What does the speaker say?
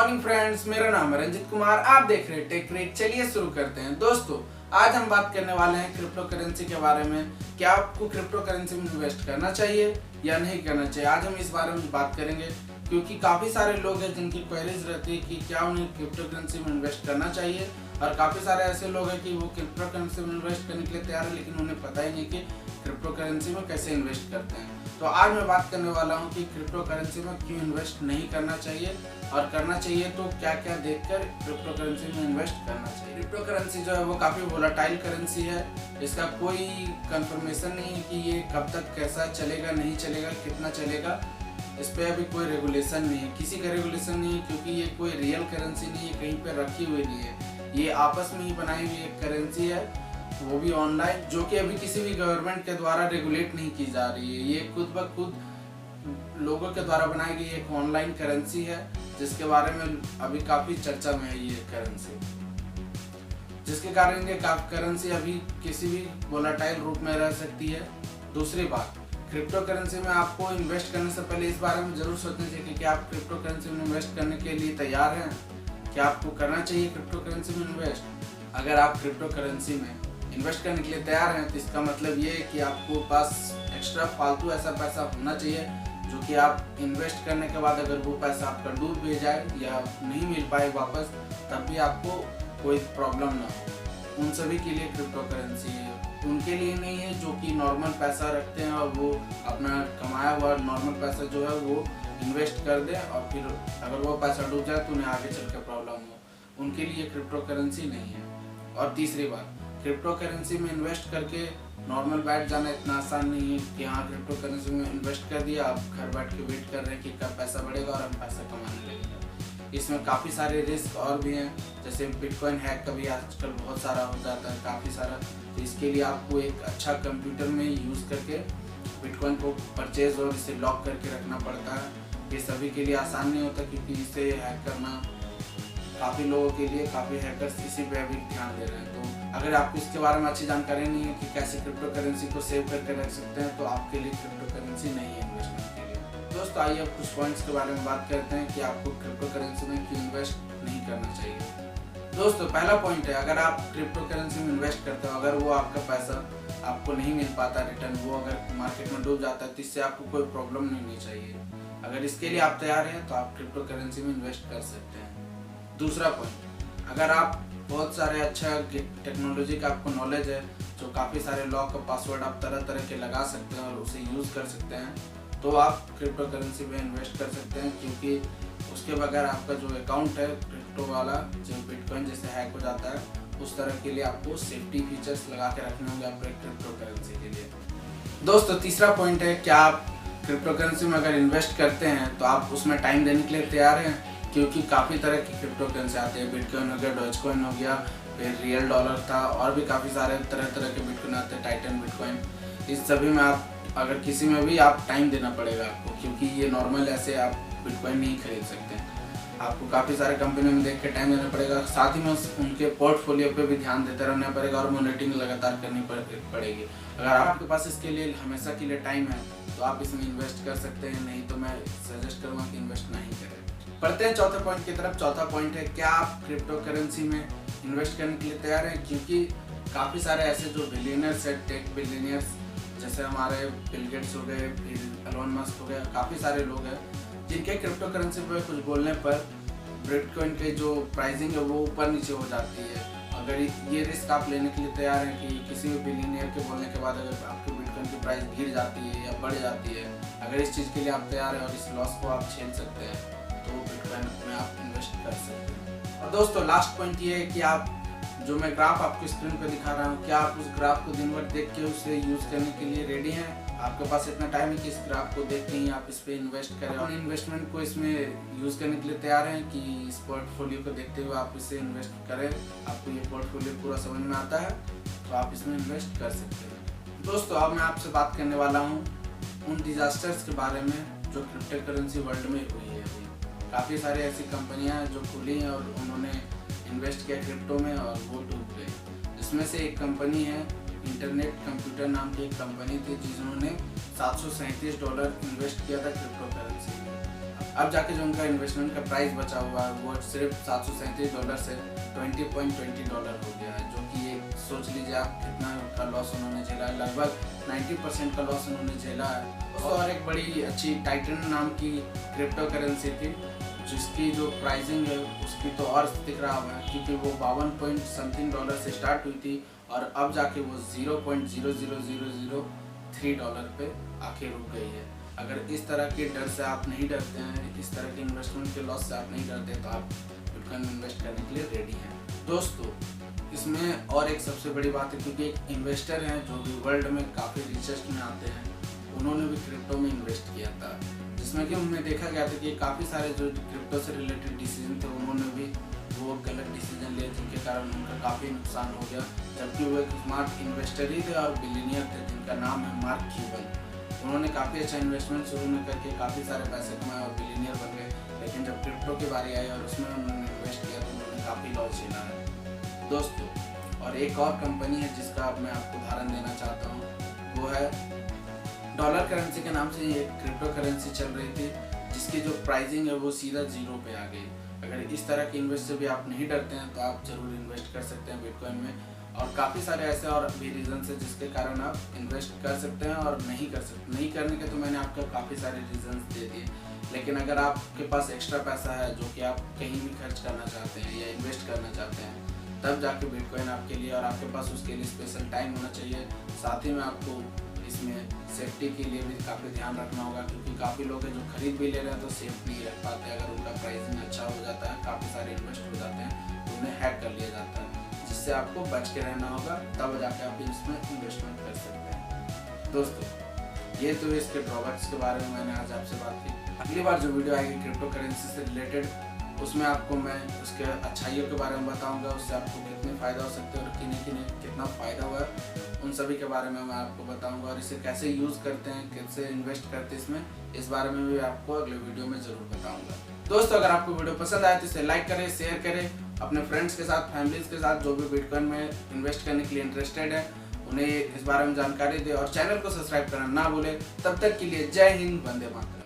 Morning friends, मेरा नाम है रंजित कुमार। आप देख रहे हैं टेक क्रिक। चलिए शुरू करते हैं। दोस्तों, आज हम बात करने वाले हैं क्रिप्टो करेंसी के बारे में। क्या आपको क्रिप्टो करेंसी में इन्वेस्ट करना चाहिए या नहीं करना चाहिए, आज हम इस बारे में बात करेंगे। क्योंकि काफ़ी सारे लोग हैं जिनकी क्वेरीज रहती है कि क्या उन्हें क्रिप्टो करेंसी में इन्वेस्ट करना चाहिए, और काफ़ी सारे ऐसे लोग हैं कि वो क्रिप्टो करेंसी में इन्वेस्ट करने के लिए तैयार है, लेकिन उन्हें पता ही नहीं कि क्रिप्टो करेंसी में कैसे इन्वेस्ट करते हैं। तो आज मैं बात करने वाला हूं कि क्रिप्टो करेंसी में क्यों इन्वेस्ट नहीं करना चाहिए, और करना चाहिए तो क्या क्या देखकर क्रिप्टो करेंसी में इन्वेस्ट करना चाहिए। क्रिप्टो करेंसी जो है वो काफ़ी वोलाटाइल करेंसी है। इसका कोई कंफर्मेशन नहीं है कि ये कब तक कैसा चलेगा, नहीं चलेगा, कितना चलेगा। इस पर अभी कोई रेगुलेशन नहीं है, किसी का रेगुलेशन नहीं है, क्योंकि ये कोई रियल करेंसी नहीं है, कहीं पर रखी हुई नहीं है। ये आपस में ही बनाई हुई एक करेंसी है, वो भी ऑनलाइन, जो कि अभी किसी भी गवर्नमेंट के द्वारा रेगुलेट नहीं की जा रही है। ये खुद ब खुद लोगों के द्वारा बनाई गई एक ऑनलाइन करेंसी है, जिसके बारे में अभी काफ़ी चर्चा में है ये करेंसी, जिसके कारण ये करेंसी अभी किसी भी वोलाटाइल रूप में रह सकती है। दूसरी बात, क्रिप्टो करेंसी में आपको इन्वेस्ट करने से पहले इस बारे में जरूर सोचना चाहिए कि आप क्रिप्टो करेंसी में इन्वेस्ट करने के लिए तैयार हैं, क्या आपको करना चाहिए क्रिप्टो करेंसी में इन्वेस्ट। अगर आप क्रिप्टो करेंसी में इन्वेस्ट करने के लिए तैयार हैं तो इसका मतलब ये है कि आपको पास एक्स्ट्रा फालतू ऐसा पैसा होना चाहिए जो कि आप इन्वेस्ट करने के बाद अगर वो पैसा आपका डूब भी जाए या नहीं मिल पाए वापस, तब भी आपको कोई प्रॉब्लम ना हो। उन सभी के लिए क्रिप्टो करेंसी है, उनके लिए नहीं है जो कि नॉर्मल पैसा रखते हैं और वो अपना कमाया हुआ नॉर्मल पैसा जो है वो इन्वेस्ट कर दें और फिर अगर वो पैसा डूब जाए तो उन्हें आगे चल कर प्रॉब्लम हो। उनके लिए क्रिप्टो करेंसी नहीं है। और तीसरी बात, क्रिप्टो करेंसी में इन्वेस्ट करके नॉर्मल बैठ जाना इतना आसान नहीं है कि हाँ क्रिप्टो करेंसी में इन्वेस्ट कर दिया, आप घर बैठ के वेट कर रहे हैं कि कब पैसा बढ़ेगा और हम पैसा कमाने लगेंगे। इसमें काफ़ी सारे रिस्क और भी हैं, जैसे बिटकॉइन हैक का भी आजकल बहुत सारा हो जाता है, काफ़ी सारा। तो इसके लिए आपको एक अच्छा कंप्यूटर में यूज़ करके बिटकॉइन को परचेज और इसे लॉक करके रखना पड़ता है। ये सभी के लिए आसान नहीं होता, क्योंकि इसे हैक करना काफ़ी लोगों के लिए, काफ़ी हैकर्स इसी पे अभी ध्यान दे रहे हैं। तो अगर आपको इसके बारे में अच्छी जानकारी नहीं है कि कैसे क्रिप्टो करेंसी को सेव करके रख सकते हैं, तो आपके लिए क्रिप्टो करेंसी नहीं है इन्वेस्टमेंट के लिए। दोस्तों, आइए अब कुछ पॉइंट्स के बारे में बात करते हैं कि आपको क्रिप्टो करेंसी में क्यों इन्वेस्ट नहीं करना चाहिए। दोस्तों, पहला पॉइंट है, अगर आप क्रिप्टो करेंसी में इन्वेस्ट करते हो, अगर वो आपका पैसा आपको नहीं मिल पाता रिटर्न, वो अगर मार्केट में डूब जाता है, तो इससे आपको कोई प्रॉब्लम नहीं होनी चाहिए। अगर इसके लिए आप तैयार हैं तो आप क्रिप्टो करेंसी में इन्वेस्ट कर सकते हैं। दूसरा पॉइंट, अगर आप बहुत सारे अच्छा टेक्नोलॉजी का आपको नॉलेज है, जो काफ़ी सारे लॉक का पासवर्ड आप तरह तरह के लगा सकते हैं और उसे यूज़ कर सकते हैं, तो आप क्रिप्टो करेंसी में इन्वेस्ट कर सकते हैं। क्योंकि उसके बगैर आपका जो अकाउंट है क्रिप्टो वाला, जो बिटकॉइन जैसे हैक हो जाता है, उस तरह के लिए आपको सेफ्टी फीचर्स लगा के रखने होंगे अपने क्रिप्टो करेंसी के लिए। दोस्तों, तीसरा पॉइंट है, क्या आप क्रिप्टो करेंसी में अगर इन्वेस्ट करते हैं तो आप उसमें टाइम देने के लिए तैयार हैं। क्योंकि काफ़ी तरह की क्रिप्टो करेंसी आती है, बिटकॉइन हो गया, डॉजकॉइन हो गया, फिर रियल डॉलर था, और भी काफ़ी सारे तरह तरह के बिटकॉइन आते हैं, टाइटन बिटकॉइन। इस सभी में आप अगर किसी में भी आप टाइम देना पड़ेगा आपको, क्योंकि ये नॉर्मल ऐसे आप बिटकॉइन नहीं खरीद सकते। आपको काफ़ी सारे कंपनी में देख के टाइम देना पड़ेगा, साथ ही में उनके पोर्टफोलियो पे भी ध्यान देते रहना पड़ेगा और मॉनिटरिंग लगातार करनी पड़ेगी। अगर आपके पास इसके लिए हमेशा के लिए टाइम है तो आप इसमें इन्वेस्ट कर सकते हैं, नहीं तो मैं सजेस्ट करूँगा कि इन्वेस्ट नहीं करें। पढ़ते हैं चौथे पॉइंट की तरफ। चौथा पॉइंट है, क्या आप क्रिप्टो करेंसी में इन्वेस्ट करने के लिए तैयार हैं। क्योंकि काफ़ी सारे ऐसे जो बिलियनर्स हैं, टेक बिलियनर्स, जैसे हमारे बिल गेट्स हो गए, फिर एलोन मस्क हो गया, काफ़ी सारे लोग हैं जिनके क्रिप्टो करेंसी पर कुछ बोलने पर बिटकॉइन के जो प्राइसिंग है वो ऊपर नीचे हो जाती है। अगर ये रिस्क आप लेने के लिए तैयार हैं कि किसी भी बिलियनियर के बोलने के बाद अगर आपकी बिटकॉइन की प्राइस गिर जाती है या बढ़ जाती है, अगर इस चीज़ के लिए आप तैयार हैं और इस लॉस को आप झेल सकते हैं, तो बिटकॉइन में आप इन्वेस्ट कर सकते हैं। और दोस्तों, लास्ट पॉइंट ये है कि आप जो मैं ग्राफ आपको स्क्रीन पर दिखा रहा हूँ, क्या आप उस ग्राफ को दिन भर देख के उसे यूज़ करने के लिए रेडी हैं। आपके पास इतना टाइम है कि इस ग्राफ को देख के ही आप इस पर इन्वेस्ट करें, अपने इन्वेस्टमेंट को इसमें यूज़ करने के लिए तैयार हैं कि इस पोर्टफोलियो को देखते हुए आप इसे इन्वेस्ट करें। आपको ये पोर्टफोलियो पूरा समझ में आता है तो आप इसमें इन्वेस्ट कर सकते हैं। दोस्तों, अब मैं आपसे बात करने वाला हूँ उन डिजास्टर्स के बारे में जो क्रिप्टो करेंसी वर्ल्ड में हुई है। काफ़ी सारी ऐसी कंपनियां हैं जो खुली हैं और उन्होंने इन्वेस्ट किया क्रिप्टो में और वो डूब गए। इसमें से एक कंपनी है, इंटरनेट कंप्यूटर नाम की एक कंपनी थी, जिन्होंने $737 इन्वेस्ट किया था क्रिप्टो करेंसी में। अब जाके जो उनका इन्वेस्टमेंट का प्राइस बचा हुआ है वो सिर्फ $737 से $20.20 हो गया है, जो कि ये सोच लीजिए आप कितना का लॉस उन्होंने झेला है। लगभग 90% का लॉस उन्होंने झेला है। और एक बड़ी अच्छी टाइटन नाम की क्रिप्टो करेंसी थी, जिसकी जो प्राइसिंग है उसकी तो और दिख रहा हुआ है, क्योंकि वो 52 पॉइंट समथिंग डॉलर से स्टार्ट हुई थी और अब जाके वो $0.00003 पे आके रुक गई है। अगर इस तरह के डर से आप नहीं डरते हैं, इस तरह के इन्वेस्टमेंट के लॉस से आप नहीं डरते, तो आप बिटकॉइन में इन्वेस्ट करने के लिए रेडी हैं। दोस्तों, इसमें और एक सबसे बड़ी बात है, क्योंकि एक इन्वेस्टर हैं जो भी वर्ल्ड में काफ़ी रिचेस्ट में आते हैं, उन्होंने भी क्रिप्टो में इन्वेस्ट किया था, जिसमें कि उनमें देखा गया था कि काफ़ी सारे जो क्रिप्टो से रिलेटेड डिसीजन थे उन्होंने भी वो गलत डिसीजन लिए, जिनके कारण उनका काफ़ी नुकसान हो गया। जबकि वो एक स्मार्ट इन्वेस्टर ही थे और बिलियनियर थे, जिनका नाम है मार्क क्यूबन। उन्होंने काफ़ी अच्छा इन्वेस्टमेंट शुरू में करके काफ़ी सारे पैसे कमाए और बिलियनियर बन गए, लेकिन जब क्रिप्टो की बारी आई और उसमें उन्होंने इन्वेस्ट किया तो उन्होंने काफ़ी लॉस झेला है। दोस्तों, और एक और कंपनी है जिसका अब मैं आपको उदाहरण देना चाहता हूँ, वो है डॉलर करेंसी के नाम से ये क्रिप्टो करेंसी चल रही थी, जिसकी जो प्राइसिंग है वो सीधा 0 पे आ गई। अगर इस तरह के इन्वेस्ट से भी आप नहीं डरते हैं तो आप ज़रूर इन्वेस्ट कर सकते हैं बिटकॉइन में। और काफ़ी सारे ऐसे और भी रीज़न है जिसके कारण आप इन्वेस्ट कर सकते हैं और नहीं कर सकते। नहीं करने के तो मैंने आपको काफ़ी सारे रीज़न दे दिए, लेकिन अगर आपके पास एक्स्ट्रा पैसा है जो कि आप कहीं भी खर्च करना चाहते हैं या इन्वेस्ट करना चाहते हैं, तब जाके बिटकॉइन आपके लिए, और आपके पास उसके लिए स्पेशल टाइम होना चाहिए। साथ ही में आपको इसमें सेफ्टी के लिए भी काफ़ी ध्यान रखना होगा, क्योंकि काफ़ी लोग हैं जो खरीद भी ले रहे हैं तो सेफ नहीं रख पाते। अगर उनका प्राइसिंग अच्छा हो जाता है, काफ़ी सारे इन्वेस्ट हो जाते हैं, तो उन्हें हैक कर लिया जाता है, जिससे आपको बच के रहना होगा, तब जाके आप इसमें इन्वेस्टमेंट कर सकते हैं। दोस्तों, ये तो इसके ड्रॉबैक्स के बारे में मैंने आज आपसे बात की। अगली बार जो वीडियो आएगी क्रिप्टो करेंसी से रिलेटेड, उसमें आपको मैं उसके अच्छाइयों के बारे में बताऊंगा, उससे आपको कितने फ़ायदा हो सकते हैं और किन्हें कितना फ़ायदा हुआ है, उन सभी के बारे में मैं आपको बताऊंगा। और इसे कैसे यूज़ करते हैं, कैसे इन्वेस्ट करते हैं इसमें, इस बारे में भी आपको अगले वीडियो में ज़रूर बताऊंगा। दोस्तों, अगर आपको वीडियो पसंद आए तो इसे लाइक करें, शेयर करें अपने फ्रेंड्स के साथ, फैमिलीज़ के साथ, जो भी बिटकॉइन में इन्वेस्ट करने के लिए इंटरेस्टेड है, उन्हें इस बारे में जानकारी दें और चैनल को सब्सक्राइब करना ना भूलें। तब तक के लिए जय हिंद, वंदे मातरम।